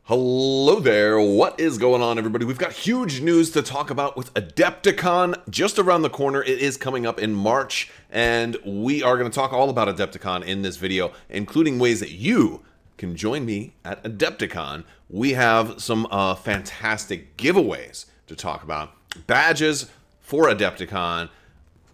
Hello there, what is going on, everybody? We've got huge news to talk about with Adepticon just around the corner. It is coming up in March, and we are going to talk all about Adepticon in this video, including ways that you can join me at Adepticon. We have some fantastic giveaways to talk about. Badges for Adepticon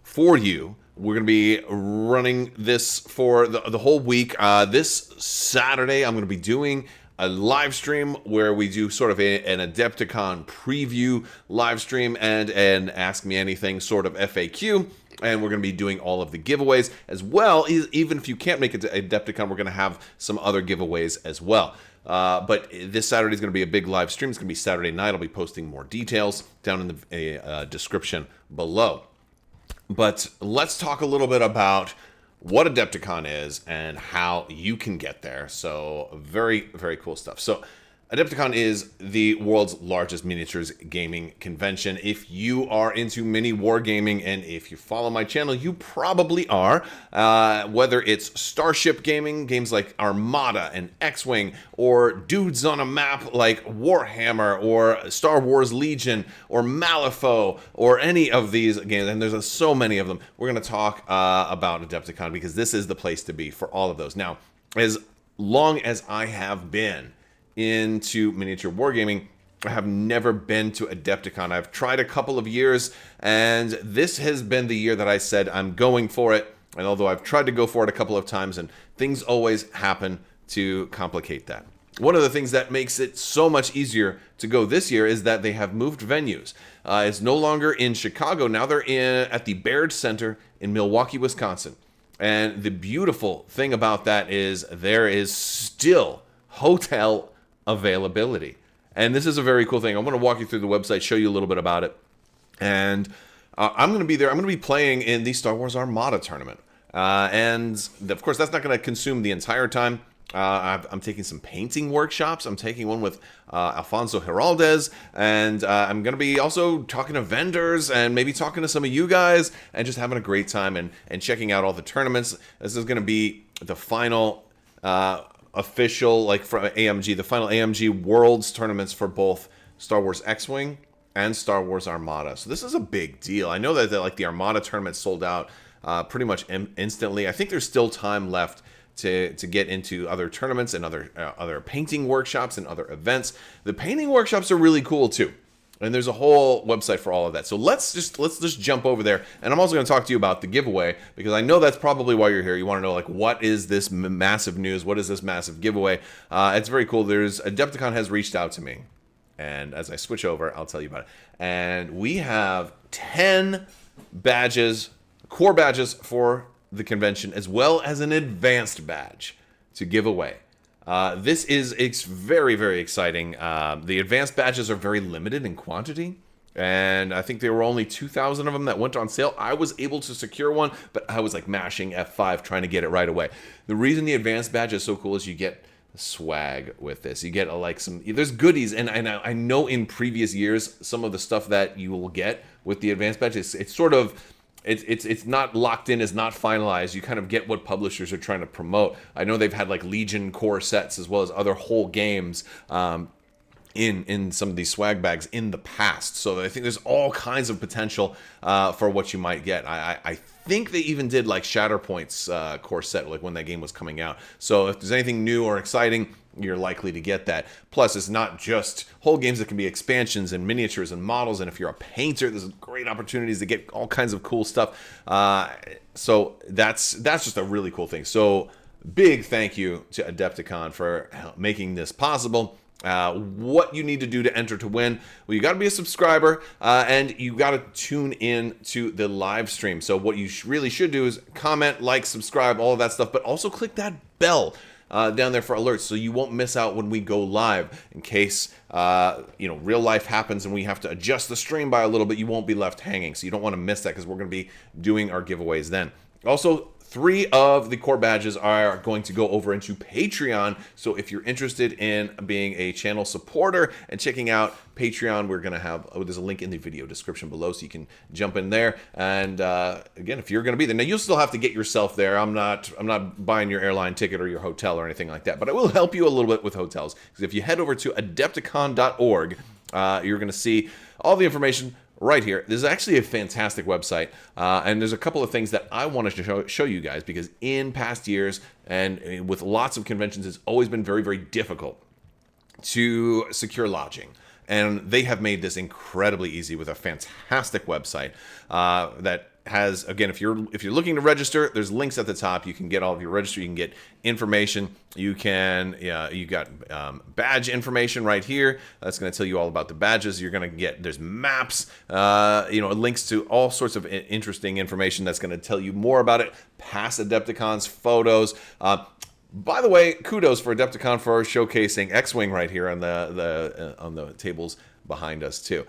for you. We're going to be running this for the whole week. This Saturday, I'm going to be doing a live stream where we do sort of an Adepticon preview live stream and an Ask Me Anything sort of FAQ. And we're going to be doing all of the giveaways as well. Even if you can't make it to Adepticon, we're going to have some other giveaways as well. But this Saturday is going to be a big live stream. It's going to be Saturday night. I'll be posting more details down in the description below. But let's talk a little bit about what Adepticon is and how you can get there. So very, very cool stuff. So Adepticon is the world's largest miniatures gaming convention. If you are into mini wargaming, and if you follow my channel, you probably are. Whether it's Starship gaming, games like Armada and X-Wing, or dudes on a map like Warhammer, or Star Wars Legion, or Malifaux, or any of these games, and there's so many of them, we're going to talk about Adepticon because this is the place to be for all of those. Now, as long as I have been into miniature wargaming, I have never been to Adepticon. I've tried a couple of years, and this has been the year that I said I'm going for it. And although I've tried to go for it a couple of times, and things always happen to complicate that. One of the things that makes it so much easier to go this year is that they have moved venues. It's no longer in Chicago. Now they're at the Baird Center in Milwaukee, Wisconsin. And the beautiful thing about that is there is still hotel availability. And this is a very cool thing. I'm going to walk you through the website, show you a little bit about it. And I'm going to be there. I'm going to be playing in the Star Wars Armada tournament. And of course, that's not going to consume the entire time. I'm taking some painting workshops. I'm taking one with Alfonso Heraldez. And I'm going to be also talking to vendors and maybe talking to some of you guys and just having a great time and checking out all the tournaments. This is going to be the final official, like from AMG, the final AMG Worlds tournaments for both Star Wars X-Wing and Star Wars Armada. So this is a big deal. I know that like the Armada tournament sold out pretty much instantly. I think there's still time left to get into other tournaments and other painting workshops and other events. The painting workshops are really cool too. And there's a whole website for all of that. So let's just jump over there. And I'm also going to talk to you about the giveaway, because I know that's probably why you're here. You want to know, like, what is this massive news? What is this massive giveaway? It's very cool. Adepticon has reached out to me. And as I switch over, I'll tell you about it. And we have 10 badges, core badges for the convention, as well as an advanced badge to give away. This is very, very exciting. The advanced badges are very limited in quantity, and I think there were only 2,000 of them that went on sale. I was able to secure one, but I was like mashing F5 trying to get it right away. The reason the advanced badge is so cool is you get swag with this. You get there's goodies, and I know in previous years some of the stuff that you will get with the advanced badge, it's sort of, it's not locked in, it's not finalized. You kind of get what publishers are trying to promote. I know they've had like Legion core sets as well as other whole games in some of these swag bags in the past. So I think there's all kinds of potential for what you might get. I think they even did like Shatterpoint's core set like when that game was coming out. So if there's anything new or exciting, you're likely to get that. Plus, it's not just whole games. That can be expansions and miniatures and models. And if you're a painter, there's great opportunities to get all kinds of cool stuff. So that's just a really cool thing. So big thank you to Adepticon for making this possible. What you need to do to enter to win? Well, you got to be a subscriber, and you got to tune in to the live stream. So what you really should do is comment, like, subscribe, all of that stuff, but also click that bell down there for alerts, so you won't miss out when we go live. In case real life happens and we have to adjust the stream by a little bit, you won't be left hanging. So you don't want to miss that, because we're going to be doing our giveaways then. Also, 3 of the core badges are going to go over into Patreon. So if you're interested in being a channel supporter and checking out Patreon, we're going to have, there's a link in the video description below so you can jump in there. And again, if you're going to be there, now you'll still have to get yourself there. I'm not buying your airline ticket or your hotel or anything like that, but I will help you a little bit with hotels. Because if you head over to adepticon.org, you're going to see all the information right here. This is actually a fantastic website, and there's a couple of things that I wanted to show you guys, because in past years and with lots of conventions, it's always been very, very difficult to secure lodging. And they have made this incredibly easy with a fantastic website that has, again, if you're looking to register, there's links at the top. You can get all of your registry. You can get information. You can, you got badge information right here. That's going to tell you all about the badges. You're going to get, there's maps, links to all sorts of interesting information that's going to tell you more about it. Past Adepticons, photos. By the way, kudos for Adepticon for showcasing X-Wing right here on the tables behind us too.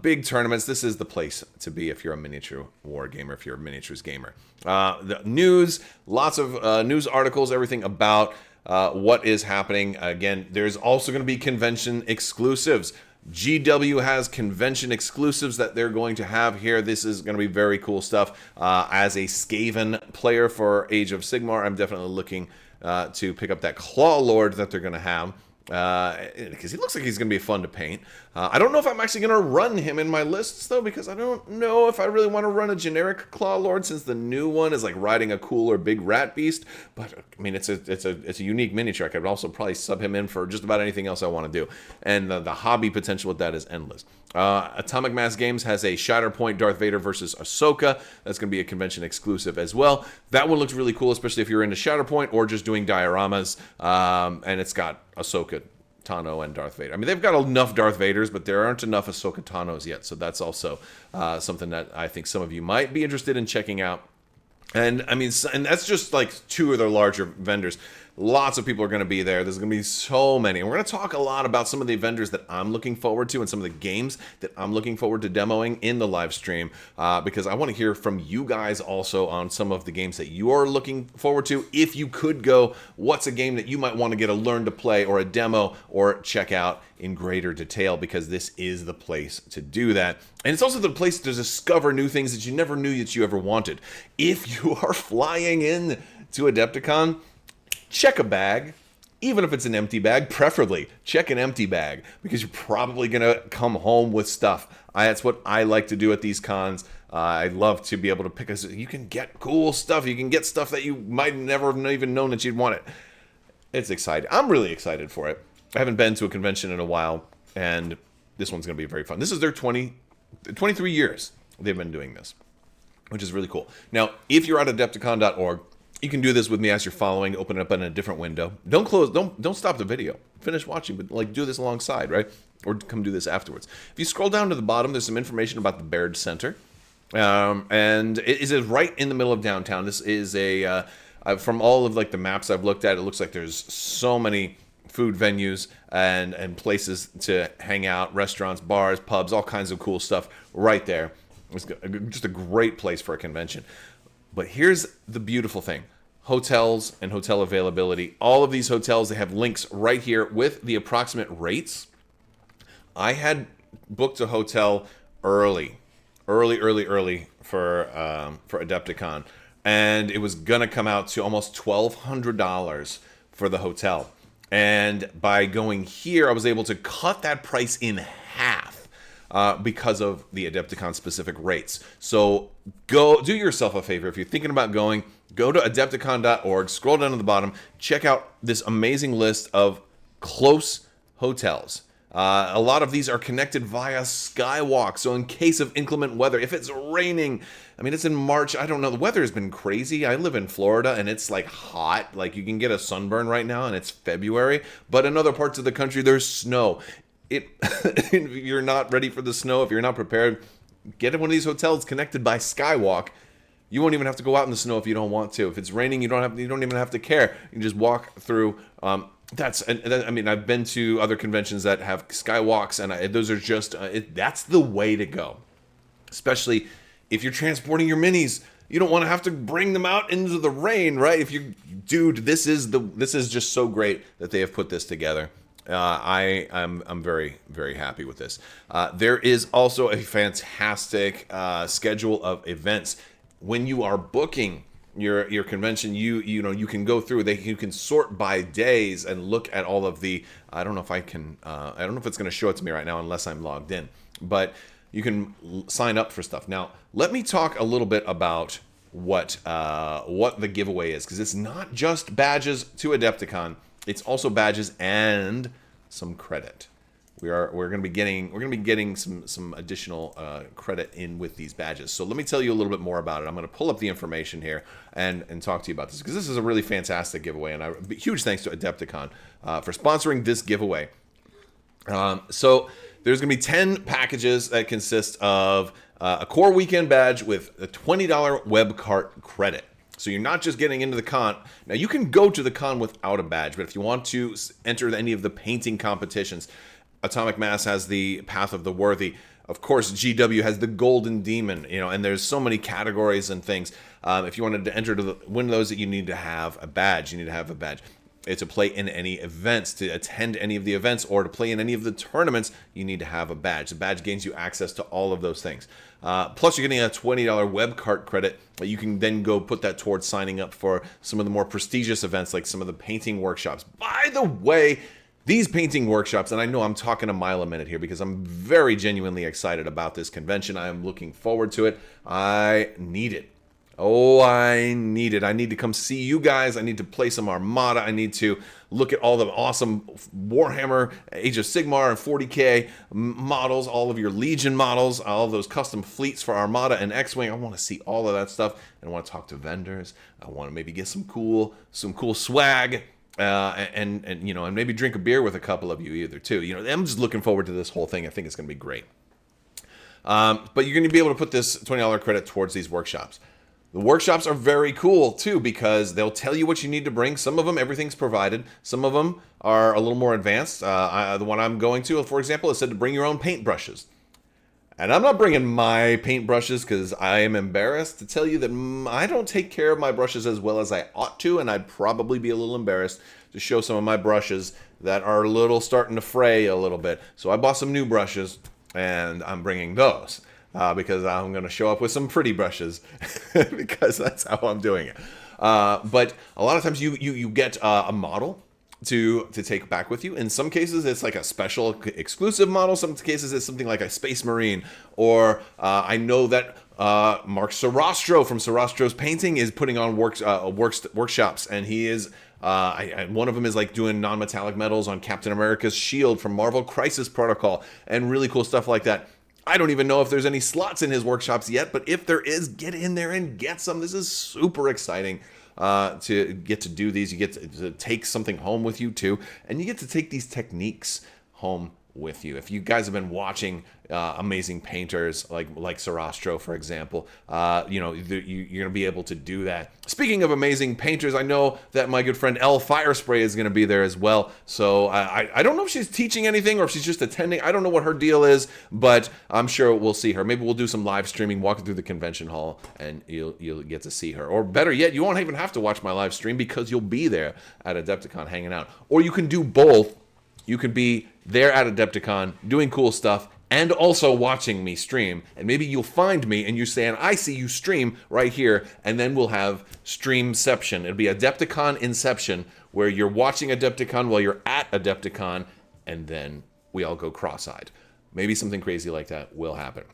Big tournaments. This is the place to be if you're a miniature war gamer, if you're a miniatures gamer. The news, lots of news articles, everything about what is happening. Again, there's also going to be convention exclusives. GW has convention exclusives that they're going to have here. This is going to be very cool stuff. As a Skaven player for Age of Sigmar, I'm definitely looking to pick up that Claw Lord that they're going to have. Because he looks like he's going to be fun to paint. I don't know if I'm actually going to run him in my lists, though, because I don't know if I really want to run a generic Claw Lord, since the new one is like riding a cooler big rat beast. But, I mean, it's a unique miniature. I could also probably sub him in for just about anything else I want to do. And the hobby potential with that is endless. Atomic Mass Games has a Shatterpoint Darth Vader versus Ahsoka. That's going to be a convention exclusive as well. That one looks really cool, especially if you're into Shatterpoint or just doing dioramas. And it's got Ahsoka, Tano, and Darth Vader. I mean, they've got enough Darth Vaders, but there aren't enough Ahsoka Tanos yet. So that's also something that I think some of you might be interested in checking out. And I mean, and that's just like 2 of their larger vendors. Lots of people are going to be there. There's going to be so many. And we're going to talk a lot about some of the vendors that I'm looking forward to and some of the games that I'm looking forward to demoing in the live stream, because I want to hear from you guys also on some of the games that you are looking forward to. If you could go, what's a game that you might want to get a learn to play or a demo or check out in greater detail, because this is the place to do that. And it's also the place to discover new things that you never knew that you ever wanted. If you are flying in to Adepticon, check a bag, even if it's an empty bag. Preferably check an empty bag, because you're probably going to come home with stuff. That's what I like to do at these cons. I love to be able to pick you can get cool stuff. You can get stuff that you might never have even known that you'd want it. It's exciting. I'm really excited for it. I haven't been to a convention in a while, and this one's going to be very fun. This is their 23 years they've been doing this, which is really cool. Now, if you're at adepticon.org, you can do this with me as you're following. Open it up in a different window. Don't close. Don't stop the video. Finish watching, but like do this alongside, right? Or come do this afterwards. If you scroll down to the bottom, there's some information about the Baird Center, and it is right in the middle of downtown. This is from all of like the maps I've looked at, it looks like there's so many food venues and places to hang out, restaurants, bars, pubs, all kinds of cool stuff right there. It's just a great place for a convention. But here's the beautiful thing. Hotels and hotel availability. All of these hotels, they have links right here with the approximate rates. I had booked a hotel early for Adepticon, and it was going to come out to almost $1,200 for the hotel. And by going here, I was able to cut that price in half because of the Adepticon specific rates. So go do yourself a favor. If you're thinking about going, go to adepticon.org, scroll down to the bottom, check out this amazing list of close hotels. A lot of these are connected via skywalk. So in case of inclement weather, if it's raining, I mean, it's in March. I don't know. The weather has been crazy. I live in Florida and it's like hot. Like you can get a sunburn right now and it's February. But in other parts of the country, there's snow. If you're not ready for the snow, if you're not prepared, get in one of these hotels connected by skywalk. You won't even have to go out in the snow if you don't want to. If it's raining, you don't even have to care. You can just walk through. I mean, I've been to other conventions that have skywalks, and those are just that's the way to go. Especially if you're transporting your minis. you don't want to have to bring them out into the rain, right? If you, dude, this is just so great that they have put this together. I'm very, very happy with this. There is also a fantastic schedule of events. When you are booking your convention, you know, you can go through, you can sort by days and look at all of the, I don't know if I can, I don't know if it's going to show it to me right now unless I'm logged in, but you can sign up for stuff. Now, let me talk a little bit about what the giveaway is, because it's not just badges to Adepticon, it's also badges and some credit. We're going to be getting some additional credit in with these badges. So let me tell you a little bit more about it. I'm going to pull up the information here and talk to you about this, because this is a really fantastic giveaway, and huge thanks to Adepticon for sponsoring this giveaway. So there's going to be 10 packages that consist of a core weekend badge with a $20 web cart credit. So you're not just getting into the con. Now, you can go to the con without a badge, but if you want to enter any of the painting competitions, Atomic Mass has the Path of the Worthy. Of course, GW has the Golden Demon, you know, and there's so many categories and things. If you wanted to enter to win those, you need to have a badge. You need to have a badge. To play in any events, to attend any of the events, or to play in any of the tournaments, you need to have a badge. The badge gains you access to all of those things. Plus, you're getting a $20 web cart credit. You can then go put that towards signing up for some of the more prestigious events, like some of the painting workshops. By the way, these painting workshops, and I know I'm talking a mile a minute here because I'm very genuinely excited about this convention. I am looking forward to it. I need it. Oh, I need it. I need to come see you guys. I need to play some Armada. I need to look at all the awesome Warhammer, Age of Sigmar, and 40K models, all of your Legion models, all of those custom fleets for Armada and X-Wing. I want to see all of that stuff. And I want to talk to vendors. I want to maybe get some cool swag. And you know, and maybe drink a beer with a couple of you either too. You know, I'm just looking forward to this whole thing. I think it's going to be great. But you're going to be able to put this $20 credit towards these workshops. The workshops are very cool too, because they'll tell you what you need to bring. Some of them, everything's provided. Some of them are a little more advanced. The one I'm going to, for example, it said to bring your own paintbrushes. And I'm not bringing my paintbrushes because I am embarrassed to tell you that I don't take care of my brushes as well as I ought to, and I'd probably be a little embarrassed to show some of my brushes that are a little starting to fray a little bit. So I bought some new brushes, and I'm bringing those. Because I'm going to show up with some pretty brushes because that's how I'm doing it. But a lot of times you get a model to take back with you. In some cases, it's like a special exclusive model. Some cases, it's something like a Space Marine. Or I know that Mark Sarastro from Sarastro's Painting is putting on workshops, and he is... one of them is like doing non-metallic metals on Captain America's shield from Marvel Crisis Protocol, and really cool stuff like that. I don't even know if there's any slots in his workshops yet, but if there is, get in there and get some. This is super exciting to get to do these. You get to take something home with you too, and you get to take these techniques home with you. If you guys have been watching amazing painters like Sarastro, for example, you know, you're gonna be able to do that. Speaking of amazing painters, I know that my good friend Elle Firespray is gonna be there as well. So I don't know if she's teaching anything or if she's just attending. I don't know what her deal is, but I'm sure we'll see her. Maybe we'll do some live streaming, walking through the convention hall, and you'll get to see her. Or better yet, you won't even have to watch my live stream because you'll be there at Adepticon hanging out. Or you can do both. You could be there at Adepticon doing cool stuff and also watching me stream. And maybe you'll find me and you're saying, I see you stream right here. And then we'll have Streamception. It'll be Adepticon Inception, where you're watching Adepticon while you're at Adepticon, and then we all go cross-eyed. Maybe something crazy like that will happen.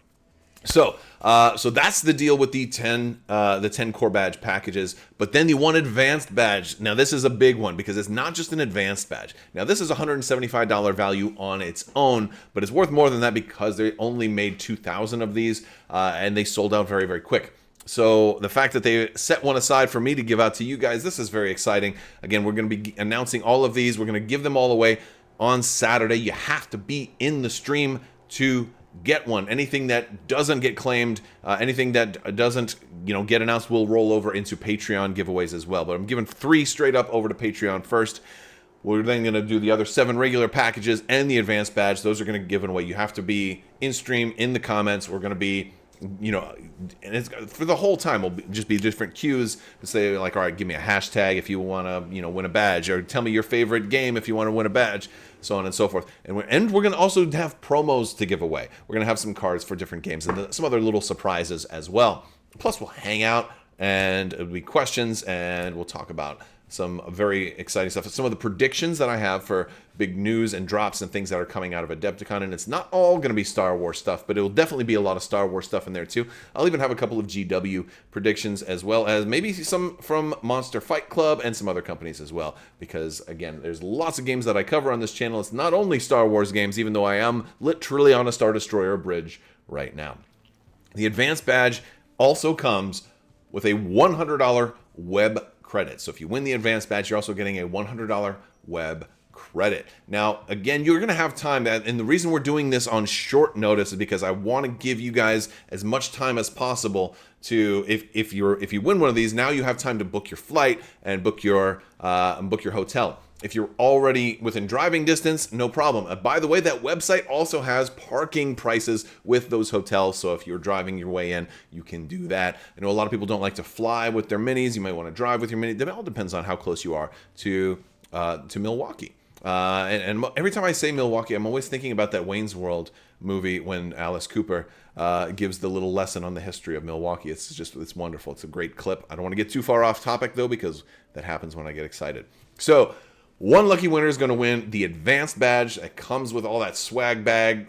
So that's the deal with the 10 core badge packages, but then the one advanced badge. Now this is a big one because it's not just an advanced badge. Now this is a $175 value on its own, but it's worth more than that because they only made 2,000 of these, and they sold out very, very quick. So the fact that they set one aside for me to give out to you guys, this is very exciting. Again, we're going to be announcing all of these. We're going to give them all away on Saturday. You have to be in the stream to get one. Anything that doesn't get claimed, anything that doesn't, get announced will roll over into Patreon giveaways as well. But I'm giving 3 straight up over to Patreon first. We're then going to do the other 7 regular packages and the advanced badge. Those are going to be given away. You have to be in stream, in the comments. We're going to be you know, and it's for the whole time will just be different cues to say like, all right, give me a hashtag if you want to, you know, win a badge, or tell me your favorite game if you want to win a badge, so on and so forth. And we're going to also have promos to give away. We're going to have some cards for different games and some other little surprises as well. Plus, we'll hang out and it'll be questions, and we'll talk about some very exciting stuff. Some of the predictions that I have for big news and drops and things that are coming out of Adepticon, and it's not all going to be Star Wars stuff, but it will definitely be a lot of Star Wars stuff in there too. I'll even have a couple of GW predictions, as well as maybe some from Monster Fight Club and some other companies as well, because again, there's lots of games that I cover on this channel. It's not only Star Wars games, even though I am literally on a Star Destroyer bridge right now. The Advanced Badge also comes with a $100 web credit. So if you win the Advanced Badge, you're also getting a $100 web credit. Now, again, you're going to have time, and the reason we're doing this on short notice is because I want to give you guys as much time as possible to, if you win one of these, now you have time to book your flight and book your hotel. If you're already within driving distance, no problem. By the way, that website also has parking prices with those hotels, so if you're driving your way in, you can do that. I know a lot of people don't like to fly with their minis. You might want to drive with your mini. It all depends on how close you are to Milwaukee. And every time I say Milwaukee, I'm always thinking about that Wayne's World movie when Alice Cooper gives the little lesson on the history of Milwaukee. It's wonderful. It's a great clip. I don't want to get too far off topic, though, because that happens when I get excited. So one lucky winner is going to win the Advanced Badge that comes with all that swag bag,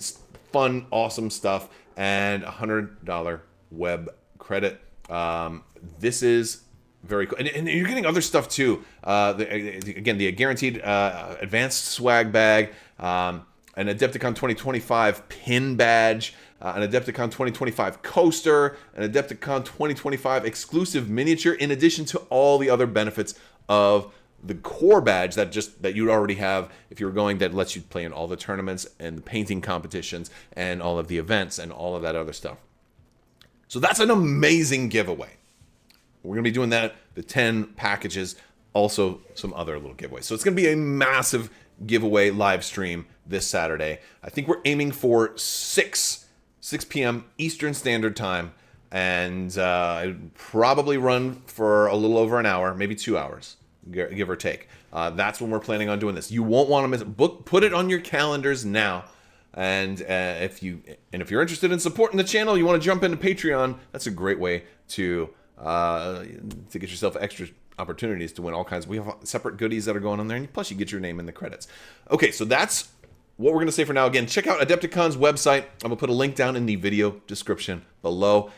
fun, awesome stuff, and a $100 web credit. This is very cool. And you're getting other stuff, too. Again, the guaranteed Advanced swag bag, an Adepticon 2025 pin badge, an Adepticon 2025 coaster, an Adepticon 2025 exclusive miniature, in addition to all the other benefits of the core badge that you already have if you're going, that lets you play in all the tournaments and the painting competitions and all of the events and all of that other stuff. So that's an amazing giveaway. We're going to be doing that, the 10 packages, also some other little giveaways. So it's going to be a massive giveaway live stream this Saturday. I think we're aiming for 6 p.m. Eastern Standard Time, and it'll probably run for a little over an hour, maybe 2 hours. Give or take. That's when we're planning on doing this. You won't want to miss it. Put it on your calendars now. And if you're interested in supporting the channel, you want to jump into Patreon. That's a great way to get yourself extra opportunities to win all kinds. We have separate goodies that are going on there, and plus you get your name in the credits. Okay, so that's what we're going to say for now. Again, check out Adepticon's website. I'm going to put a link down in the video description below.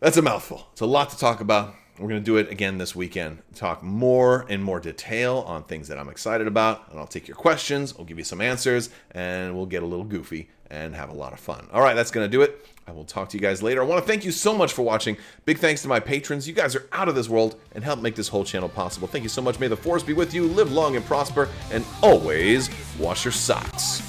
That's a mouthful. It's a lot to talk about. We're going to do it again this weekend. Talk more in more detail on things that I'm excited about. And I'll take your questions. I'll give you some answers. And we'll get a little goofy and have a lot of fun. All right, that's going to do it. I will talk to you guys later. I want to thank you so much for watching. Big thanks to my patrons. You guys are out of this world and help make this whole channel possible. Thank you so much. May the force be with you. Live long and prosper. And always wash your socks.